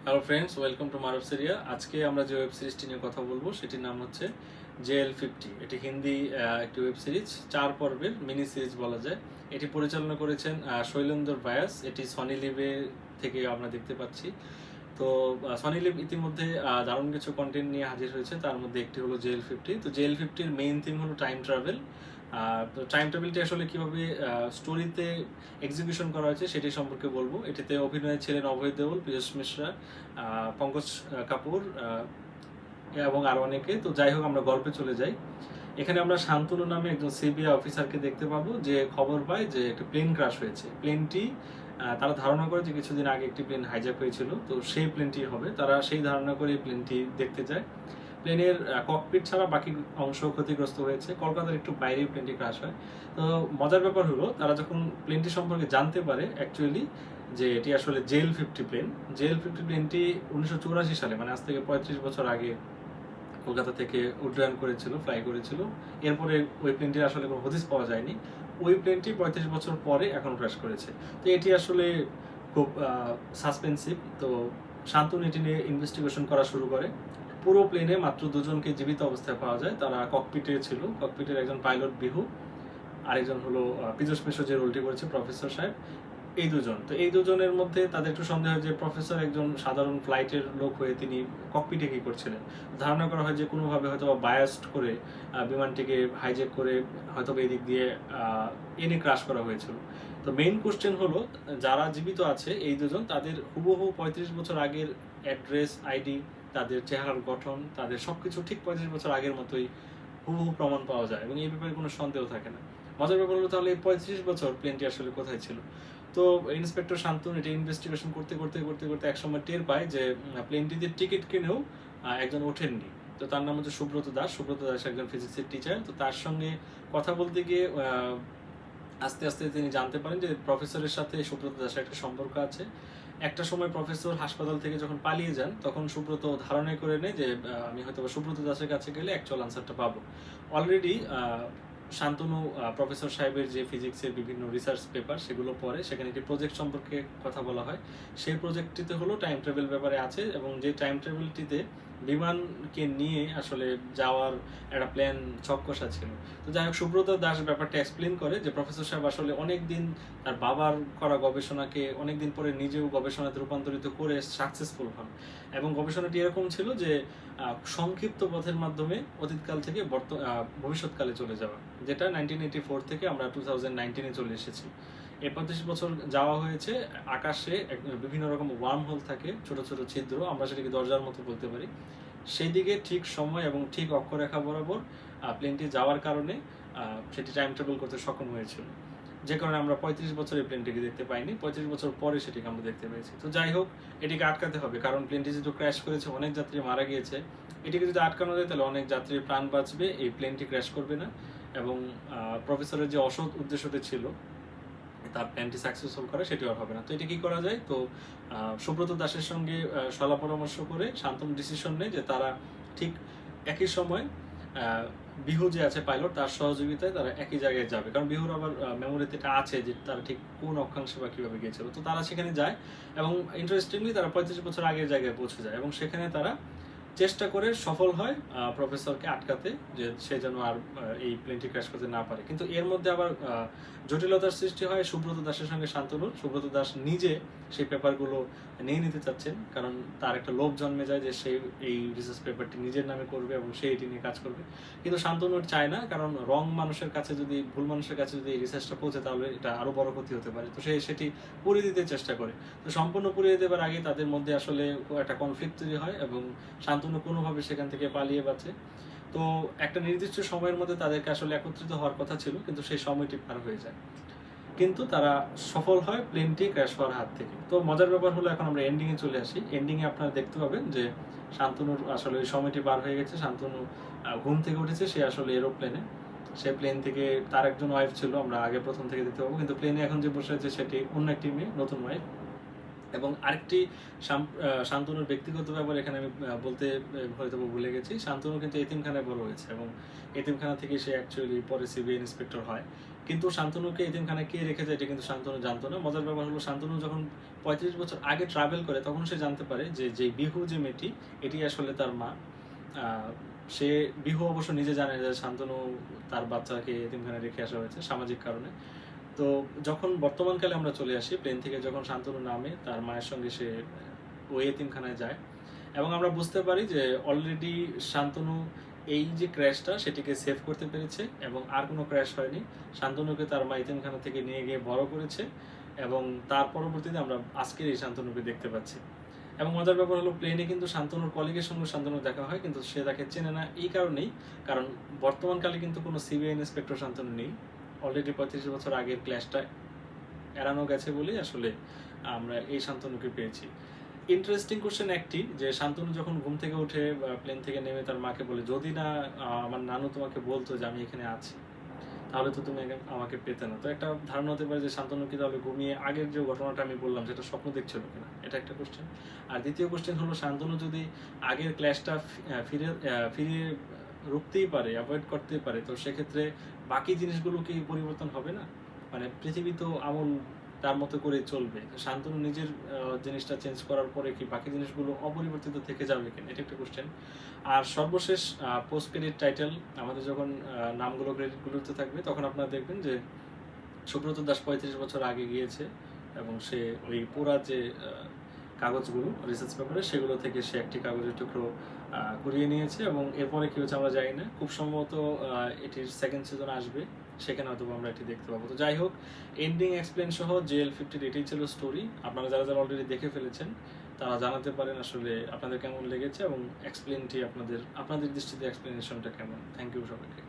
Hello friends, welcome to Maruf Syria. আজকে আমরা যে ওয়েব সিরিজটি নিয়ে কথা বলবো সেটির নাম হচ্ছে JL50। এটি হিন্দি একটি ওয়েব সিরিজ, 4 পর্বের মিনি সিরিজ বলা যায়। এটি পরিচালনা করেছেন শৈলেন্দর ভায়াস। এটি সনি লিভে থেকে আমরা দেখতে পাচ্ছি। তো সনি লিভ ইতিমধ্যে দারুণ কিছু কন্টেন্ট নিয়ে হাজির হয়েছে, তার মধ্যে একটি হলো JL50। তো JL50-র মেইন থিম হলো টাইম ট্রাভেল। তো টাইম ট্রাভেলটি আসলে কিভাবে স্টোরিতে এক্সিকিউশন করা হয়েছে সেটি সম্পর্কে বলবো। এটিতে অভিনয় ছিলেন অভয় দেওল, পীযূষ মিশ্রা, পঙ্কজ কাপুর এবং আরও অনেকে। তো যাই হোক, আমরা গল্পে চলে যাই। এখানে আমরা শান্তনু নামে একজন সিবিআই অফিসারকে দেখতে পাবো, যে খবর পায় যে একটা প্লেন ক্রাশ হয়েছে। প্লেনটি তারা ধারণা করে যে কিছুদিন আগে একটি প্লেন হাইজ্যাক হয়েছিল, তো সেই প্লেনটি হবে। তারা সেই ধারণা করে এই প্লেনটি দেখতে যায়। প্লেনের ককপিট ছাড়া বাকি অংশ ক্ষতিগ্রস্ত হয়েছে। কলকাতার একটু বাইরেই প্লেনটি ক্রাশ হয়। তো মজার ব্যাপার হলো, তারা যখন প্লেনটি সম্পর্কে জানতে পারে অ্যাকচুয়ালি যে এটি আসলে JL50 প্লেন। JL50 প্লেনটি 1984 সালে, মানে আজ থেকে 35 বছর আগে কলকাতা থেকে উড্ডয়ন করেছিল, ফ্লাই করেছিল। এরপরে ওই প্লেনটির আসলে কোনো হদিস পাওয়া যায়নি। ওই প্লেনটি 35 বছর পরে এখন ক্র্যাশ করেছে। তো এটি আসলে খুব সাসপেন্সিভ। তো শান্তনু এটি নিয়ে ইনভেস্টিগেশন করা শুরু করে। পুরো প্লেনে মাত্র দুজনকে জীবিত অবস্থায় পাওয়া যায়। তারা ককপিটে ছিল। ককপিটের একজন পাইলট বিহু, আরেকজন হলো পীযূষ মিশ্র, যে রোলটি করেছে প্রফেসর সাহেব। এই দুজন, তো এই দুজনের মধ্যে তাদের একটু সন্দেহ হয় যে প্রফেসর একজন সাধারণ ফ্লাইটের লোক হয়ে তিনি ককপিটে কি করছিলেন। ধারণা করা হয় যে কোনোভাবে হয়তো বায়াস্ট করে বিমানটিকে হাইজ্যাক করে হয়তো এই দিক দিয়ে এনে ক্রাশ করা হয়েছিল। তো মেইন কোশ্চেন হলো, যারা জীবিত আছে এই দুজন, তাদের হুবহু 35 বছর আগের অ্যাড্রেস, আইডি, তাদের চেহারার গঠন, তাদের সবকিছু ঠিক 35 বছর আগের মতোই হুবহু প্রমাণ পাওয়া যায়, এবং এই ব্যাপারে কোনো সন্দেহ থাকে না। মজার ব্যাপার হলো, তাহলে এই 35 বছর প্লেনটি আসলে কোথায় ছিল? তো ইন্সপেক্টর শান্তনু এটা ইনভেস্টিগেশন করতে করতে করতে করতে একসময় টের পায় যে প্লেনটিতে টিকিট কিনেও একজন ওঠেননি। তো তার নাম হচ্ছে সুব্রত দাস। সুব্রত দাস একজন ফিজিক্সের টিচার। তো তার সঙ্গে কথা বলতে গিয়ে আস্তে আস্তে তিনি জানতে পারেন যে প্রফেসরের সাথে সুব্রত দাসের একটা সম্পর্ক আছে। একটা সময় প্রফেসর হাসপাতাল থেকে যখন পালিয়ে যান, তখন সুব্রত ধারণা করে নেয় যে আমি হয়তো সুব্রত দাসের কাছে গেলে অ্যাকচুয়াল আনসারটা পাবো। অলরেডি শান্তনু প্রফেসর সাহেবের যে ফিজিক্সের বিভিন্ন রিসার্চ পেপার সেগুলো পড়ে, সেখানে একটি প্রজেক্ট সম্পর্কে কথা বলা হয়। সেই প্রজেক্টটিতে হলো টাইম ট্রাভেল ব্যাপারে আছে, এবং যে টাইম ট্রাভেলটিতে বিমানকে নিয়ে আসলে যাওয়ার একটা প্ল্যান ছক-কষা ছিল। তো যাই হোক, সুব্রত দাস ব্যাপারটা এক্সপ্লেন করে যে প্রফেসর সাহেব আসলে অনেকদিন তার বাবার করা গবেষণাকে অনেকদিন পরে নিজেও গবেষণাতে রূপান্তরিত করে সাকসেসফুল হন। এবং গবেষণাটি এরকম ছিল যে সংক্ষিপ্ত পথের মাধ্যমে অতীতকাল থেকে ভবিষ্যৎকালে চলে যাওয়া, যেটা 1984 থেকে আমরা 2019-এ চলে এসেছি। এই 35 বছর যাওয়া হয়েছে। আকাশে বিভিন্ন রকম ওয়ার্ম হোল থাকে, ছোট ছোট ছিদ্র, আমরা সেটাকে দরজার মতো বলতে পারি। সেই দিকে ঠিক সময় এবং ঠিক অক্ষরেখা বরাবর প্লেনটি যাওয়ার কারণে সেটি টাইম ট্রাভেল করতে সক্ষম হয়েছিল, যে কারণে আমরা 35 বছর এই প্লেনটিকে দেখতে পাইনি। 35 বছর পরে সেটিকে আমরা দেখতে পেয়েছি। তো যাই হোক, এটিকে আটকাতে হবে, কারণ প্লেনটি যেহেতু ক্র্যাশ করেছে, অনেক যাত্রী মারা গিয়েছে। এটিকে যদি আটকানো যায় তাহলে অনেক যাত্রীর প্রাণ বাঁচবে, এই প্লেনটি ক্র্যাশ করবে না, এবং প্রফেসরের যে অসৎ উদ্দেশ্যটি ছিল তার প্ল্যানটি সাকসেসফুল করে, সেটি আর হবে না। তো এটি কি করা যায়? তো সুব্রত দাসের সঙ্গে সলা পরামর্শ করে শান্তনু ডিসিশন নেয় যে তারা ঠিক একই সময় বিহু যে আছে পাইলট, তার সহযোগিতায় তারা একই জায়গায় যাবে, কারণ বিহুর আবার মেমোরিতে এটা আছে যে তারা ঠিক কোন অক্ষাংশে বা কিভাবে গিয়েছিল। তো তারা সেখানে যায়, এবং ইন্টারেস্টিংলি তারা 35 বছর আগের জায়গায় পৌঁছে যায়, এবং সেখানে তারা চেষ্টা করে সফল হয় প্রফেসরকে আটকাতে, যে সে যেন আর এই প্লেনটি ক্র্যাশ করতে না পারে। কিন্তু এর মধ্যে আবার জটিলতার সৃষ্টি হয় সুব্রত দাসের সঙ্গে শান্তনুর। সুব্রত দাস নিজে সেই পেপারগুলো নিয়ে নিতে চাচ্ছেন, কারণ তার একটা লোভ জন্মে যায় যে সে এই রিসার্চ পেপারটি নিজের নামে করবে এবং সে এটি নিয়ে কাজ করবে। কিন্তু শান্তনুর চায় না, কারণ রং মানুষের কাছে যদি, ভুল মানুষের কাছে যদি এই রিসার্চটা পৌঁছে, তাহলে এটা আরও বড় ক্ষতি হতে পারে। তো সে সেটি পুড়িয়ে দিতে চেষ্টা করে। তো সম্পূর্ণ পুড়িয়ে দেবার আগে তাদের মধ্যে আসলে একটা কনফ্লিক্ট তৈরি হয়, এবং শান্তনু কোনোভাবে সেখান থেকে পালিয়ে বাঁচে। তো একটা নির্দিষ্ট সময়ের মধ্যে তাদেরকে আসলে একত্রিত হওয়ার কথা ছিল, কিন্তু সেই সময়টি পার হয়ে যায়। কিন্তু তারা সফল হয় প্লেনটি ক্র্যাশ হওয়ার হাত থেকে। তো মজার ব্যাপার হলো, এখন আমরা এন্ডিংয়ে চলে আসি। এন্ডিংয়ে আপনারা দেখতে পাবেন যে শান্তনুর আসলে ওই সময়টি পার হয়ে গেছে। শান্তনু ঘুম থেকে উঠেছে, সে আসলে এরোপ্লেনে। সে প্লেন থেকে, তার একজন ওয়াইফ ছিল, আমরা আগে প্রথম থেকে দেখতে পাবো, কিন্তু প্লেনে এখন যে বসে আছে সেটি অন্য একটি মেয়ে, নতুন ওয়াইফ। এবং আরেকটি শান্তনুর ব্যক্তিগত ব্যাপার এখানে আমি বলতে হয়তো ভুলে গেছি। শান্তনু কিন্তু এতিমখানায় বড় হয়েছে, এবং এতিমখানা থেকে সে অ্যাকচুয়ালি পরে সিবিআই ইন্সপেক্টর হয়। কিন্তু শান্তনুকে এতিমখানায় কে রেখে যায় এটা কিন্তু শান্তনু জানতো না। মজার ব্যাপার হলো শান্তনু যখন 35 বছর আগে ট্রাভেল করে তখন সে জানতে পারে যে বিহু যে মেয়েটি এটি আসলে তার মা। সে বিহু অবশ্য নিজে জানে যে শান্তনু তার বাচ্চাকে এতিমখানায় রেখে আসা হয়েছে সামাজিক কারণে। তো যখন বর্তমানকালে আমরা চলে আসি, প্লেন থেকে যখন শান্তনু নামে তার মায়ের সঙ্গে সে ওই এতিমখানায় যায় এবং আমরা বুঝতে পারি যে অলরেডি শান্তনু এই যে ক্র্যাশটা সেটিকে সেভ করতে পেরেছে এবং আর কোনো ক্র্যাশ হয়নি। শান্তনুকে তার মা এতিমখানা থেকে নিয়ে গিয়ে বড় করেছে এবং তার পরবর্তীতে আমরা আজকের এই শান্তনুকে দেখতে পাচ্ছি। এবং মজার ব্যাপার হলো প্লেনে কিন্তু শান্তনুর কলিগের সঙ্গে শান্তনুর দেখা হয়, কিন্তু সে তাকে চেনে না এই কারণেই, কারণ বর্তমানকালে কিন্তু কোনো সিবিআই ইন্সপেক্টর শান্তনু নেই। অলরেডি 35 বছর আগের ক্লাসটা এড়ানো গেছে বলেই আসলে আমরা এই শান্তনুকে পেয়েছি। ইন্টারেস্টিং কোশ্চেন একটি, যে শান্তনু যখন ঘুম থেকে উঠে প্লেন থেকে নেমে তার মাকে বলে, যদি না আমার নানু তোমাকে বলতো যে আমি এখানে আছি তাহলে তো তুমি আমাকে পেতে না। তো একটা ধারণা হতে পারে যে শান্তনু কি তাহলে ঘুমিয়ে আগের যে ঘটনাটা আমি বললাম সেটা স্বপ্ন দেখছিল কিনা, এটা একটা কোশ্চেন। আর দ্বিতীয় কোশ্চেন হলো শান্তনু যদি আগের ক্লাসটা ফিরে রুখতেই পারে, অ্যাভয়েড করতেই পারে, তো সেক্ষেত্রে বাকি জিনিসগুলো কি পরিবর্তন হবে না? মানে পৃথিবী তো আমল তার মতো করে চলবে, শান্তনু নিজের জিনিসটা চেঞ্জ করার পরে কি বাকি জিনিসগুলো অপরিবর্তিত থেকে যাবে কিনা, এটা একটা কোশ্চেন। আর সর্বশেষ পোস্ট ক্রেডিট টাইটেল, আমাদের যখন নামগুলো ক্রেডিটগুলোতে থাকবে তখন আপনারা দেখবেন যে সুব্রত দাস 35 বছর আগে গিয়েছে এবং সে ওই পুরা যে কাগজগুলো রিসার্চ পেপারে সেগুলো থেকে সে একটি কাগজের টুকরো কুড়িয়ে নিয়েছে এবং এরপরে কি হচ্ছে আমরা জানি না। খুব সম্ভবত এটির সেকেন্ড সিজন আসবে, সেখানে হয়তো আমরা এটি দেখতে পাবো। তো যাই হোক, এন্ডিং এক্সপ্লেন সহ JL50 এটাই ছিল স্টোরি। আপনারা যারা যারা অলরেডি দেখে ফেলেছেন তারা জানাতে পারেন আসলে আপনাদের কেমন লেগেছে এবং এক্সপ্লেনটি আপনাদের দৃষ্টিতে এক্সপ্লেনেশনটা কেমন। থ্যাংক ইউ সবাইকে।